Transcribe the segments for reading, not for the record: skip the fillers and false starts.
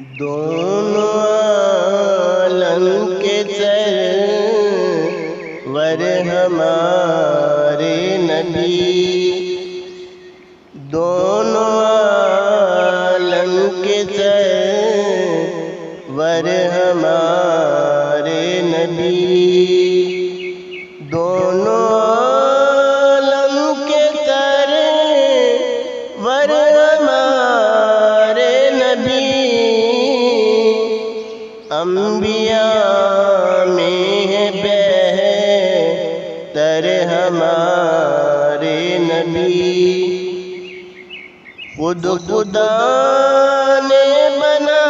دونوں عالم کے سرور ہمارے نبی، دونوں عالم کے سرور ہمارے نبی، دونوں عالم کے سرور ہمارے نبی، انبیاء میں ہے بہتر ہمارے نبی، خود خدا نے بنا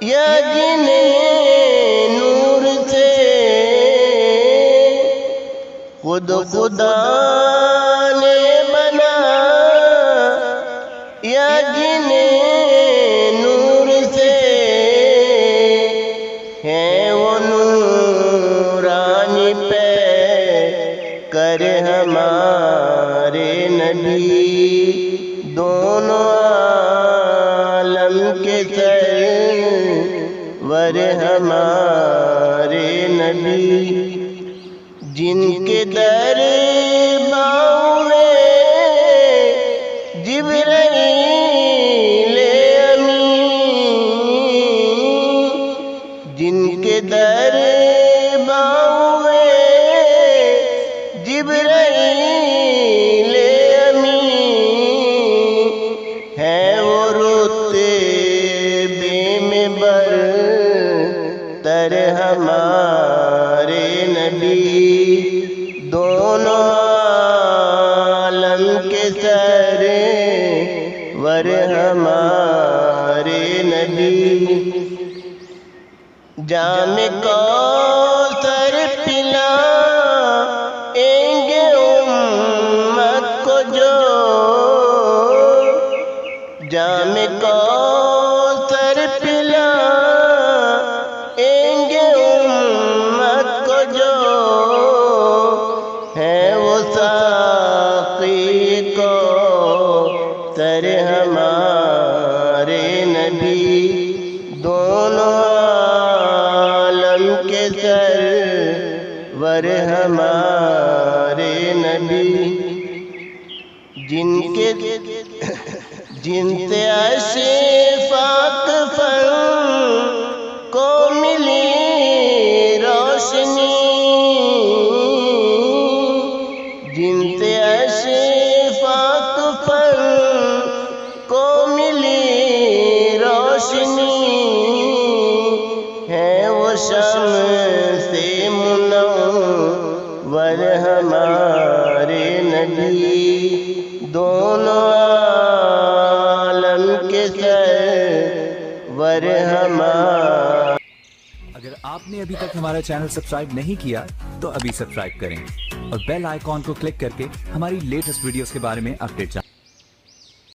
یا جنہیں نور سے، خود خدا نے بنا یا جنہیں نور سے، ہیں وہ نورانی پہ کر ہمارے نبی، دونوں عالم کے سرور ہمارے نبی، جن کے درباں میں جبرائیل امین، جن کے درباں میں جبرائیل امین، ہے وہ رتبے میں برتر ہمارے نبی، دونوں عالم کے سرور ہمارے نبی، جام کوثر پلائیں گے امت کو جو، جام کوثر پلائیں گے امت کو جو، ہے وہ ساقی کوثر ہمارے نبی، دونوں عالم کے سرور ہمارے نبی، جن سے اشفاق فن کو ملی روشنی، جن سے اشفاق فن کو ملی روشنی، ہے وہ شمس منور ہمارے نبی، دونوں عالم کے سرور ہمارے۔ اگر آپ نے ابھی تک ہمارا چینل سبسکرائب نہیں کیا تو ابھی سبسکرائب کریں اور بیل آئیکن کو کلک کر کے ہماری لیٹسٹ ویڈیوز کے بارے میں اپڈیٹ جانیں۔